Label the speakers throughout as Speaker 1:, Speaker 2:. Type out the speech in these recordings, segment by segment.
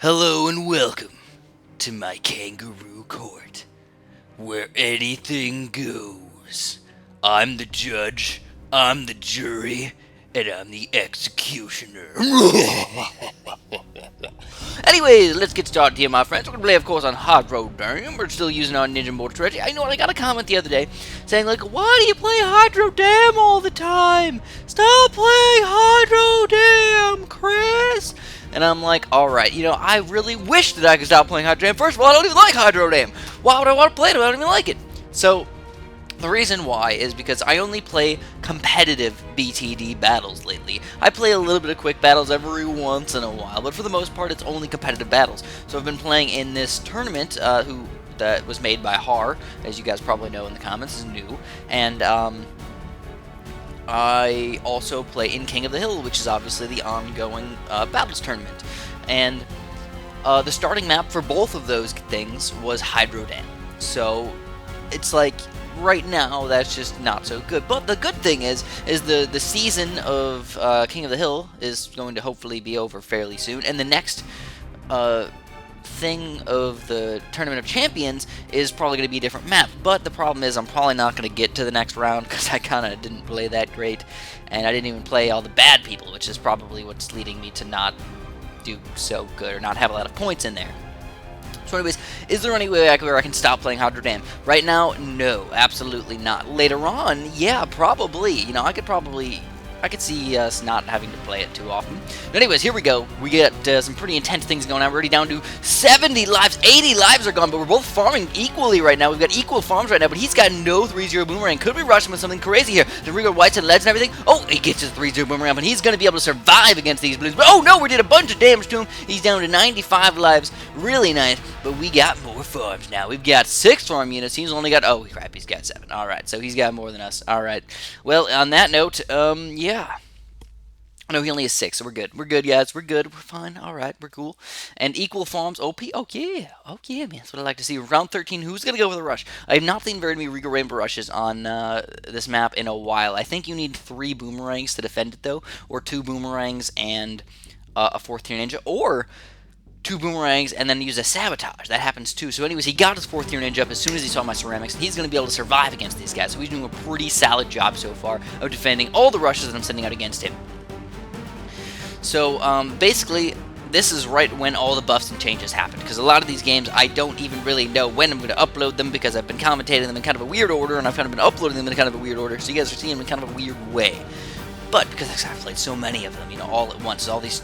Speaker 1: Hello and welcome to my kangaroo court, where anything goes. I'm the judge, I'm the jury, and I'm the executioner. Anyways, let's get started here, my friends. We're going to play, of course, on Hard Road Dam. We're still using our Ninja Mortar strategy. I know, I got a comment the other day saying, like, why do you play Hydro Dam all the time? Stop playing Hydro Dam, Chris! And I'm like, alright, I really wish that I could stop playing Hydro Dam. First of all, I don't even like Hydro Dam. Why would I want to play it if I don't even like it? So, the reason why is because I only play competitive BTD battles lately. I play a little bit of quick battles every once in a while, but for the most part it's only competitive battles. So I've been playing in this tournament that was made by Har, as you guys probably know in the comments, is new. And I also play in King of the Hill, which is obviously the ongoing battles tournament. And the starting map for both of those things was Hydro Dam. So it's like, right now, that's just not so good. But the good thing is the season of King of the Hill is going to hopefully be over fairly soon, and the next thing of the Tournament of Champions is probably going to be a different map. But the problem is I'm probably not going to get to the next round because I kind of didn't play that great, and I didn't even play all the bad people, which is probably what's leading me to not do so good or not have a lot of points in there. So anyways, is there any way where I can stop playing Hydro Dam? Right now, no, absolutely not. Later on, yeah, probably. I could see us not having to play it too often. But anyways, here we go. We get some pretty intense things going on. We're already down to 70 lives. 80 lives are gone, but we're both farming equally right now. We've got equal farms right now, but he's got no 3-0 boomerang. Could we rush him with something crazy here? Do we go whites and leads and everything? Oh, he gets his 3-0 boomerang, but he's going to be able to survive against these blues. But oh no, we did a bunch of damage to him. He's down to 95 lives. Really nice, but we got more farms now. We've got 6 farm units. He's only got, oh crap, he's got 7. Alright, so he's got more than us. Alright, well, on that note, yeah. No, he only has 6, so we're good. We're good, guys. We're good. We're fine. All right, we're cool. And equal farms, OP. Oh, yeah. Oh, yeah, man. That's what I like to see. Round 13, who's going to go for the rush? I have not seen very many Regal Rainbow Rushes on this map in a while. I think you need 3 boomerangs to defend it, though, or 2 boomerangs and a 4th tier ninja, or 2 boomerangs and then use a sabotage. That happens, too. So anyways, he got his 4th tier ninja up as soon as he saw my ceramics, and he's going to be able to survive against these guys. So he's doing a pretty solid job so far of defending all the rushes that I'm sending out against him. So, basically, this is right when all the buffs and changes happen, because a lot of these games, I don't even really know when I'm going to upload them, because I've been commentating them in kind of a weird order, and I've kind of been uploading them in kind of a weird order, so you guys are seeing them in kind of a weird way. But, because I've played so many of them, all at once, all these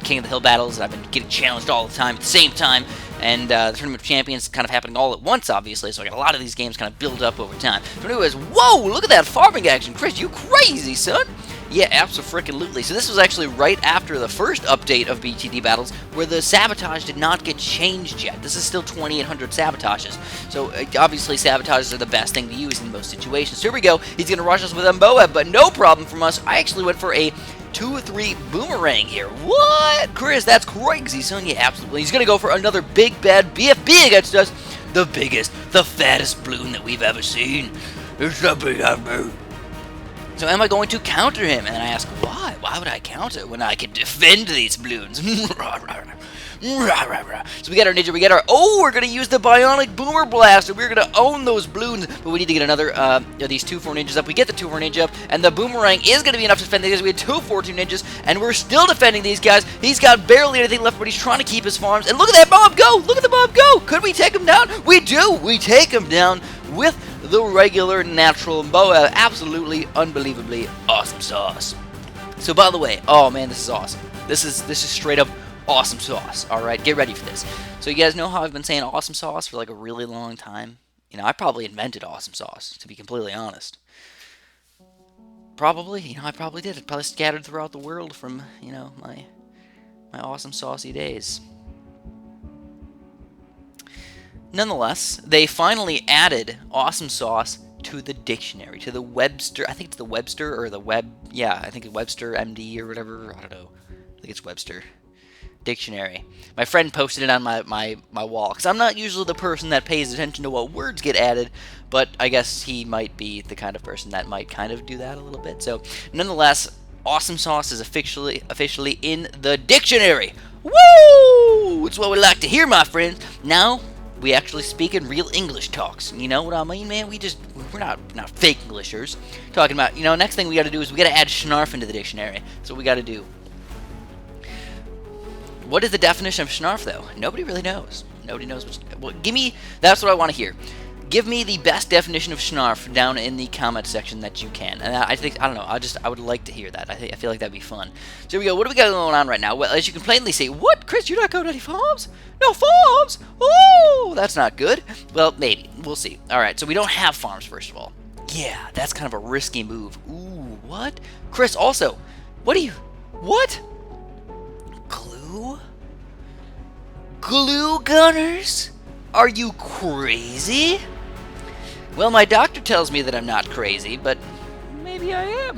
Speaker 1: King of the Hill battles, and I've been getting challenged all the time at the same time, and the Tournament of Champions kind of happening all at once, obviously, so I got a lot of these games kind of build up over time. So anyways, whoa, look at that farming action, Chris, you crazy, son! Yeah, abso-freaking-lutely. So this was actually right after the first update of BTD Battles, where the sabotage did not get changed yet. This is still 2800 sabotages. So obviously sabotages are the best thing to use in most situations. So here we go. He's going to rush us with Mboa, but no problem from us. I actually went for a 2-3 boomerang here. What? Chris, that's crazy, son. Yeah, absolutely. He's going to go for another big bad BFB against us. The biggest, the fattest balloon that we've ever seen. It's the BFB. So am I going to counter him? And I ask, why? Why would I counter when I can defend these balloons? So we got our ninja, we got our, oh, we're going to use the bionic boomer blaster. We're going to own those balloons, but we need to get another, these 2-4 ninjas up. We get the 2-4 ninja up, and the boomerang is going to be enough to defend these guys. We had 2-4-2 ninjas, and we're still defending these guys. He's got barely anything left, but he's trying to keep his farms. And look at that mob go! Look at the mob go! Could we take him down? We do! We take him down with the regular natural Mboa. Absolutely, unbelievably awesome sauce. So by the way, oh man, this is awesome. This is straight up awesome sauce. Alright, get ready for this. So you guys know how I've been saying awesome sauce for like a really long time? I probably invented awesome sauce, to be completely honest. Probably, I probably did. It probably scattered throughout the world from, my awesome saucy days. Nonetheless, they finally added awesome sauce to the dictionary, to the Webster, I think it's the Webster, or the Web, yeah, I think it's Webster MD or whatever, I don't know, I think it's Webster dictionary. My friend posted it on my wall, because I'm not usually the person that pays attention to what words get added, but I guess he might be the kind of person that might kind of do that a little bit. So, nonetheless, awesome sauce is officially in the dictionary. Woo! That's what we like to hear, my friends. Now, we actually speak in real English talks. You know what I mean, man? We're not fake Englishers. Talking about, next thing we gotta do is we gotta add schnarf into the dictionary. That's what we gotta do. What is the definition of schnarf, though? Nobody really knows. Nobody knows that's what I want to hear. Give me the best definition of schnarf down in the comment section that you can. And I don't know, I would like to hear that. I feel like that'd be fun. So here we go. What do we got going on right now? Well, as you can plainly see, what, Chris, you're not going to any farms? No farms? Oh, that's not good. Well, maybe. We'll see. All right, so we don't have farms, first of all. Yeah, that's kind of a risky move. Ooh, what? Chris, also, what? Glue? Glue gunners? Are you crazy? Well, my doctor tells me that I'm not crazy, but maybe I am.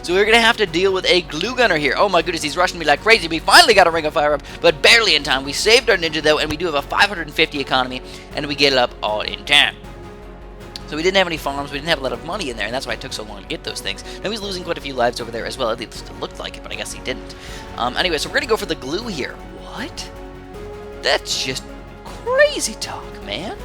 Speaker 1: So we're going to have to deal with a glue gunner here. Oh my goodness, he's rushing me like crazy. We finally got a ring of fire up, but barely in time. We saved our ninja, though, and we do have a 550 economy, and we get it up all in time. So we didn't have any farms, we didn't have a lot of money in there, and that's why it took so long to get those things. Now he's losing quite a few lives over there as well. At least it looked like it, but I guess he didn't. Anyway, so we're going to go for the glue here. What? That's just crazy talk, man.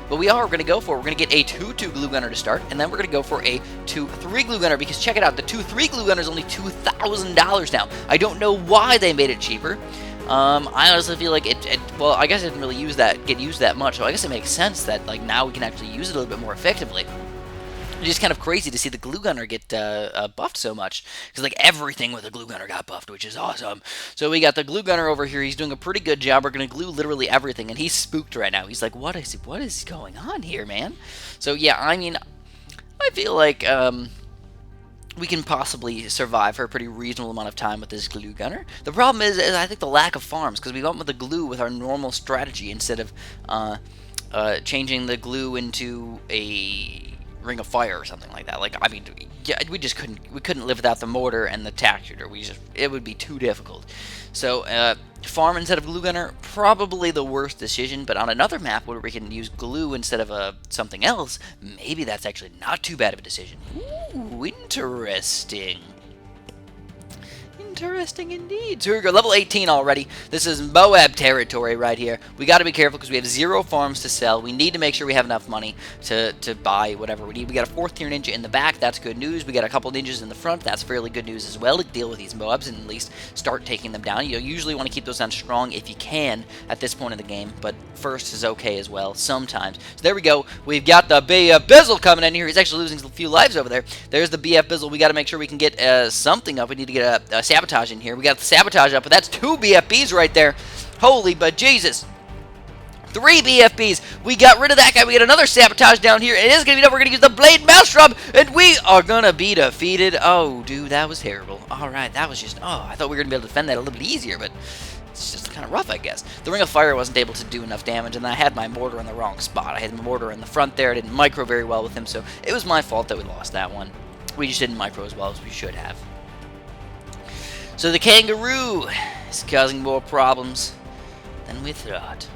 Speaker 1: But we're going to go for, we're going to get a 2-2 glue gunner to start, and then we're going to go for a 2-3 glue gunner, because check it out, the 2-3 glue gunner is only $2,000 now. I don't know why they made it cheaper. I honestly feel like well, I guess it didn't really get used that much, so I guess it makes sense that, like, now we can actually use it a little bit more effectively. It's just kind of crazy to see the glue gunner get buffed so much, because like everything with the glue gunner got buffed, which is awesome. So we got the glue gunner over here. He's doing a pretty good job. We're going to glue literally everything, and he's spooked right now. He's like, what is going on here, man? So yeah, I mean, I feel like we can possibly survive for a pretty reasonable amount of time with this glue gunner. The problem is I think the lack of farms, because we went with the glue with our normal strategy instead of changing the glue into a ring of fire or something like that. Like, I mean, yeah, we couldn't live without the mortar and the tack shooter. It would be too difficult. So farm instead of glue gunner, probably the worst decision. But on another map where we can use glue instead of something else, maybe that's actually not too bad of a decision. Ooh, interesting. Interesting indeed. So here we go, level 18 already. This is Moab territory right here. We got to be careful because we have 0 farms to sell. We need to make sure we have enough money to buy whatever we need. We got a 4th tier ninja in the back. That's good news. We got a couple ninjas in the front. That's fairly good news as well to deal with these Moabs and at least start taking them down. You usually want to keep those down strong if you can at this point in the game, but first is okay as well sometimes. So there we go. We've got the BF Bizzle coming in here. He's actually losing a few lives over there. There's the BF Bizzle. We got to make sure we can get something up. We need to get a sabotage in here. We got the sabotage up, but that's 2 BFBs right there. Holy but Jesus. 3 BFBs. We got rid of that guy. We got another sabotage down here. It is going to be done. We're going to use the Blade Maelstrom, and we are going to be defeated. Oh, dude, that was terrible. All right, that was just, I thought we were going to be able to defend that a little bit easier, but it's just kind of rough, I guess. The Ring of Fire wasn't able to do enough damage, and I had my mortar in the wrong spot. I had my mortar in the front there. I didn't micro very well with him, so it was my fault that we lost that one. We just didn't micro as well as we should have. So the Kangaroo is causing more problems than we thought.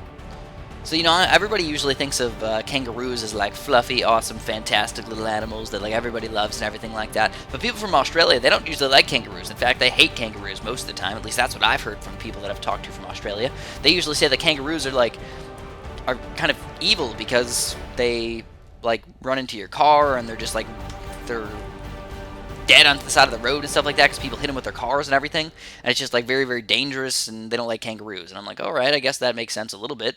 Speaker 1: So, everybody usually thinks of kangaroos as like fluffy, awesome, fantastic little animals that like everybody loves and everything like that. But people from Australia, they don't usually like kangaroos. In fact, they hate kangaroos most of the time. At least that's what I've heard from people that I've talked to from Australia. They usually say that kangaroos are kind of evil because they like run into your car and they're just like they're dead on the side of the road and stuff like that because people hit them with their cars and everything. And it's just like very, very dangerous, and they don't like kangaroos. And I'm like, all right, I guess that makes sense a little bit.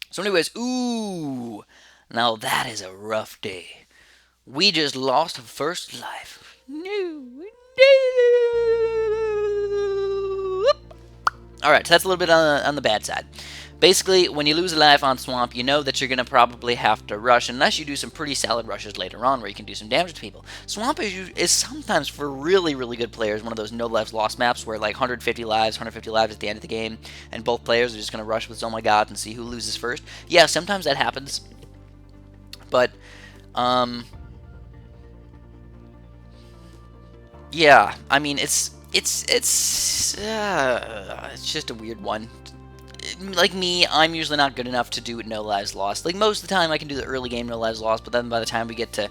Speaker 1: So anyways, ooh, now that is a rough day. We just lost first life. No. Alright, so that's a little bit on the bad side. Basically, when you lose a life on Swamp, you know that you're going to probably have to rush, unless you do some pretty solid rushes later on where you can do some damage to people. Swamp is sometimes, for really, really good players, one of those no lives lost maps where like 150 lives at the end of the game, and both players are just going to rush with Oh My God and see who loses first. Yeah, sometimes that happens. But, yeah, I mean, it's just a weird one. Like me, I'm usually not good enough to do no lives lost. Like most of the time I can do the early game no lives lost, but then by the time we get to,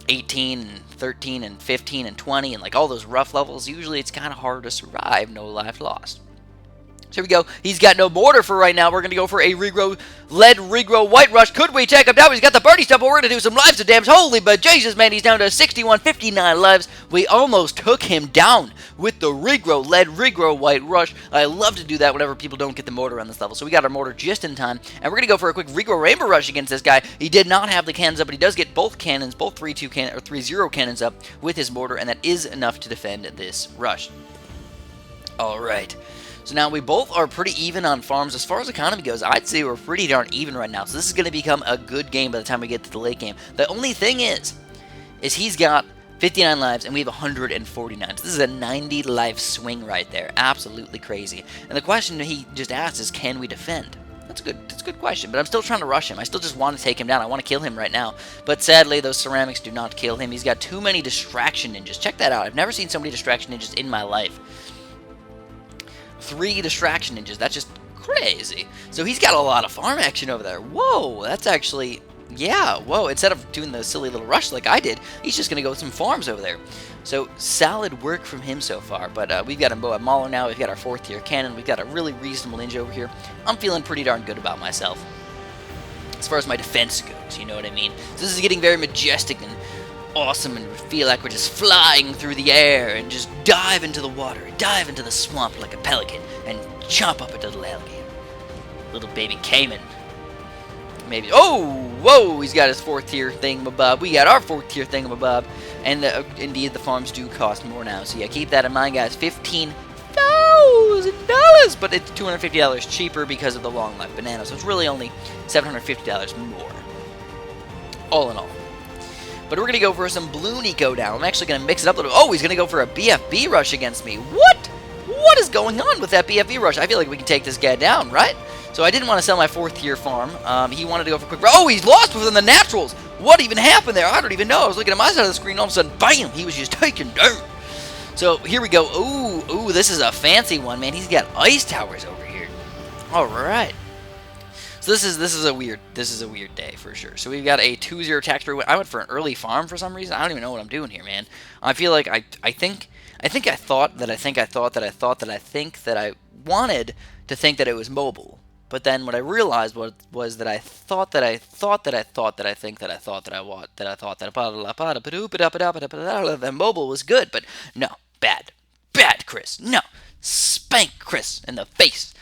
Speaker 1: 18 and 13 and 15 and 20 and like all those rough levels, usually it's kind of hard to survive, no life lost. So here we go. He's got no mortar for right now. We're going to go for a regrow, lead regrow white rush. Could we take him down? He's got the birdie stuff, but we're going to do some lives to damage. Holy but Jesus, man, he's down to 61, 59 lives. We almost took him down with the regrow, lead regrow white rush. I love to do that whenever people don't get the mortar on this level. So we got our mortar just in time, and we're going to go for a quick regrow rainbow rush against this guy. He did not have the cannons up, but he does get both cannons, both 3-2 cannon or 3-0 cannons up with his mortar, and that is enough to defend this rush. All right. So now we both are pretty even on farms. As far as economy goes, I'd say we're pretty darn even right now. So this is going to become a good game by the time we get to the late game. The only thing is he's got 59 lives and we have 149. So this is a 90 life swing right there. Absolutely crazy. And the question he just asked is, can we defend? That's a good question, but I'm still trying to rush him. I still just want to take him down. I want to kill him right now. But sadly, those ceramics do not kill him. He's got too many distraction ninjas. Check that out. I've never seen so many distraction ninjas in my life. 3 distraction ninjas. That's just crazy. So he's got a lot of farm action over there. Whoa, that's actually, yeah, whoa. Instead of doing the silly little rush like I did, he's just going to go with some farms over there. So solid work from him so far. But we've got a Moab Mauler now. We've got our 4th tier cannon. We've got a really reasonable ninja over here. I'm feeling pretty darn good about myself as far as my defense goes, you know what I mean? So this is getting very majestic and awesome, and we feel like we're just flying through the air and just dive into the water, dive into the swamp like a pelican, and chomp up a little alligator. Little baby caiman. Maybe. Oh, whoa, he's got his 4th tier thingamabob. We got our 4th tier thingamabob. And indeed, the farms do cost more now. So yeah, keep that in mind, guys. $15,000, but it's $250 cheaper because of the long life banana. So it's really only $750 more, all in all. But we're going to go for some Blue Nico now. I'm actually going to mix it up a little. Oh, he's going to go for a BFB rush against me. What? What is going on with that BFB rush? I feel like we can take this guy down, right? So I didn't want to sell my 4th tier farm. He wanted to go for quick. Oh, he's lost within the naturals. What even happened there? I don't even know. I was looking at my side of the screen. All of a sudden, bam, he was just taken down. So here we go. Ooh, this is a fancy one, man. He's got ice towers over here. All right. So this is a weird day for sure. So we've got a 2-0 tax rate. I went for an early farm for some reason. I don't even know what I'm doing here, man. I feel like I wanted to think that it was mobile. But then what I realized was that I thought that mobile was good, but no, bad, Chris, no, spank Chris in the face.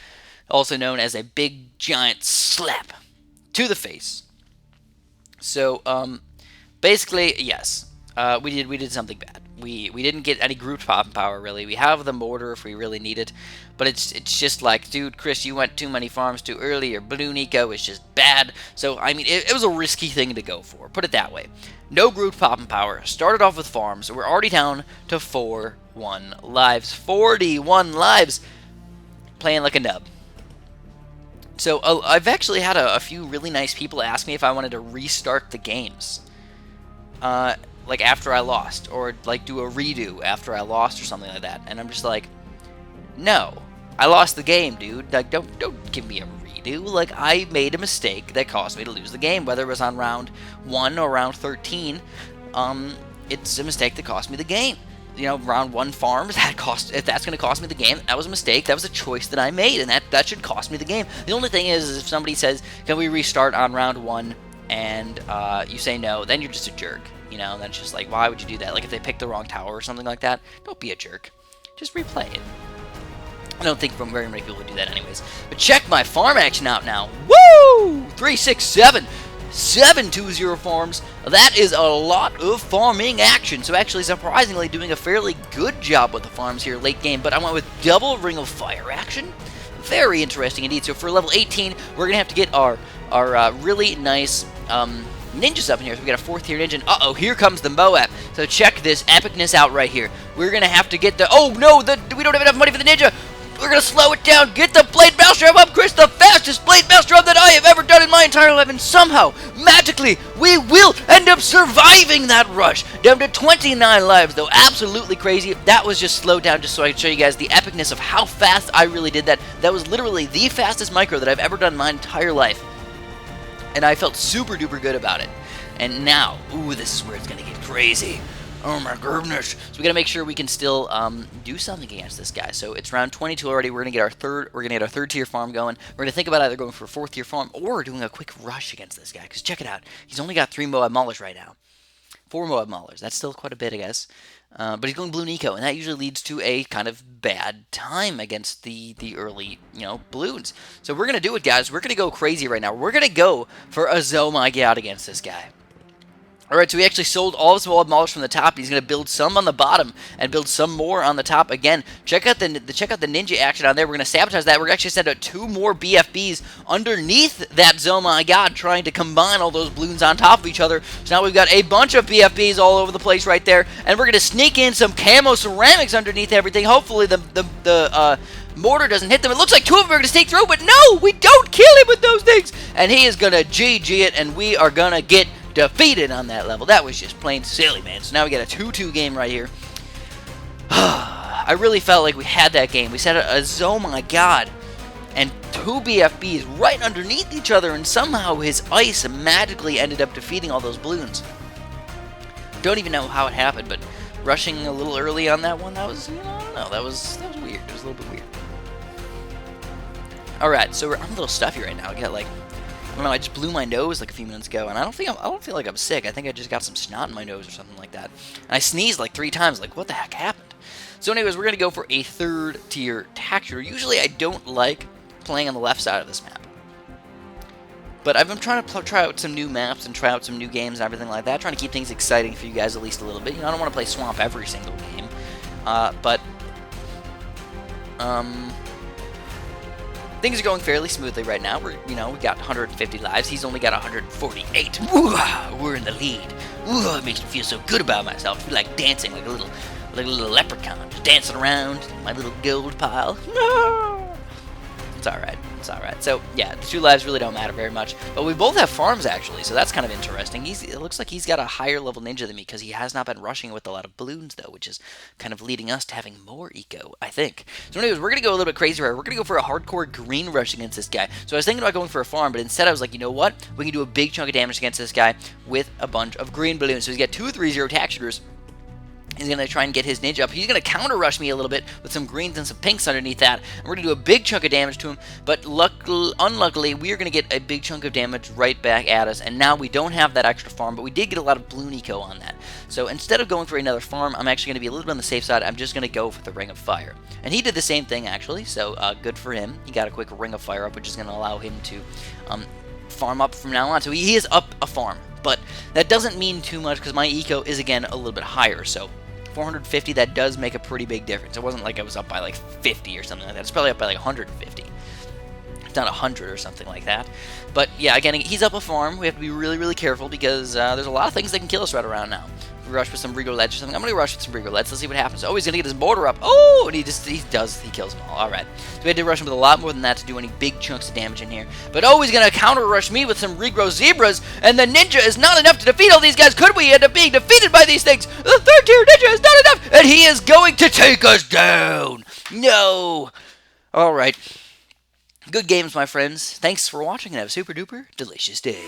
Speaker 1: Also known as a big giant slap to the face. So basically, yes, we did something bad. We didn't get any group popping power really. We have the mortar if we really need it, but it's just like, dude, Chris, you went too many farms too early. Your Blue Nico is just bad. So I mean, it was a risky thing to go for. Put it that way. No group popping power. Started off with farms. So we're already down to 41 lives. 41 lives. Playing like a nub. So I've actually had a few really nice people ask me if I wanted to restart the games, like after I lost, or like do a redo after I lost or something like that. And I'm just like, no, I lost the game, dude. Like, don't give me a redo. Like, I made a mistake that caused me to lose the game, whether it was on round 1 or round 13. It's a mistake that cost me the game. You know, round 1 farms, if that's going to cost me the game, that was a mistake. That was a choice that I made, and that should cost me the game. The only thing is if somebody says, can we restart on round 1, and you say no, then you're just a jerk. You know, that's just like, why would you do that? Like, if they pick the wrong tower or something like that, don't be a jerk. Just replay it. I don't think very many people would do that anyways. But check my farm action out now. Woo! 3, 6, 7. 720 farms. That is a lot of farming action. So actually, surprisingly, doing a fairly good job with the farms here late game. But I went with double Ring of Fire action. Very interesting indeed. So for level 18, we're going to have to get our really nice ninjas up in here. So we got a 4th tier ninja. And uh-oh, here comes the Moab. So check this epicness out right here. We're going to have to get the... Oh, no, we don't have enough money for the ninja. We're going to slow it down. Get the Blade Maelstrom up, Chris. The fastest Blade Maelstrom that I have ever done in my entire life. And somehow, magically, we will end up surviving that rush. Down to 29 lives, though. Absolutely crazy. That was just slowed down just so I could show you guys the epicness of how fast I really did that. That was literally the fastest micro that I've ever done in my entire life. And I felt super duper good about it. And now, ooh, this is where it's going to get crazy. Oh my goodness. So we got to make sure we can still do something against this guy. So it's round 22 already. We're going to get our third tier farm going. We're going to think about either going for a fourth tier farm or doing a quick rush against this guy. Because check it out. He's only got 3 Moab Maulers right now. 4 Moab Maulers. That's still quite a bit, I guess. But he's going Blue Nico, and that usually leads to a kind of bad time against the early, balloons. So we're going to do it, guys. We're going to go crazy right now. We're going to go for a Oh my god against this guy. Alright, so he actually sold all of his Moab Maulers from the top. He's going to build some on the bottom and build some more on the top again. Check out the ninja action on there. We're going to sabotage that. We're actually send out 2 more BFBs underneath that Oh my god, trying to combine all those balloons on top of each other. So now we've got a bunch of BFBs all over the place right there. And we're going to sneak in some camo ceramics underneath everything. Hopefully the mortar doesn't hit them. It looks like 2 of them are going to sneak through, but no, we don't kill him with those things. And he is going to GG it, and we are going to get defeated on that level. That was just plain silly, man. So now we got a 2-2 game right here. I really felt like we had that game. We set a oh my god, and 2 BFBs right underneath each other, and somehow his ice magically ended up defeating all those balloons. Don't even know how it happened, but rushing a little early on that one, that was, I don't know, that was weird. It was a little bit weird. Alright, so I'm a little stuffy right now. I got like, I don't know, I just blew my nose like a few minutes ago, and I don't feel like I'm sick. I think I just got some snot in my nose or something like that. And I sneezed like 3 times, like, what the heck happened? So anyways, we're going to go for a 3rd tier Capture. Usually I don't like playing on the left side of this map. But I've been trying to try out some new maps and try out some new games and everything like that, trying to keep things exciting for you guys at least a little bit. I don't want to play Swamp every single game. Things are going fairly smoothly right now. We got 150 lives. He's only got 148. Ooh, we're in the lead. Ooh, it makes me feel so good about myself. I feel like dancing like a little leprechaun, just dancing around in my little gold pile. No! It's alright. It's alright. So, yeah, the 2 lives really don't matter very much. But we both have farms, actually, so that's kind of interesting. It looks like he's got a higher level ninja than me, because he has not been rushing with a lot of balloons, though, which is kind of leading us to having more eco, I think. So anyways, we're going to go a little bit crazy right. We're going to go for a hardcore green rush against this guy. So I was thinking about going for a farm, but instead I was like, you know what? We can do a big chunk of damage against this guy with a bunch of green balloons. So he's got 2 3-0 attack shooters. He's going to try and get his ninja up. He's going to counter rush me a little bit with some greens and some pinks underneath that. And we're going to do a big chunk of damage to him. But unluckily, we are going to get a big chunk of damage right back at us. And now we don't have that extra farm, but we did get a lot of blue eco on that. So instead of going for another farm, I'm actually going to be a little bit on the safe side. I'm just going to go for the Ring of Fire. And he did the same thing, actually. So good for him. He got a quick Ring of Fire up, which is going to allow him to farm up from now on. So he is up a farm. But that doesn't mean too much, because my eco is, again, a little bit higher. So 450, that does make a pretty big difference. It wasn't like I was up by like 50 or something like that. It's probably up by like 150. It's not 100 or something like that. But yeah, again, he's up a farm. We have to be really, really careful, because there's a lot of things that can kill us right around now. If we rush with some Regal Ledge or something, I'm going to rush with some Regal Ledge. Let's see what happens. Oh, he's going to get his mortar up. Oh, and he kills them all. Alright. So we had to rush him with a lot more than that to do any big chunks of damage in here. But oh, he's going to counter rush me with some Regrow Zebras, and the ninja is not enough to defeat all these guys. Could we end up being defeated by these things? The 3rd tier ninja is not enough, and he is going to take us down. No. Alright. Good games, my friends. Thanks for watching, and have a super duper delicious day.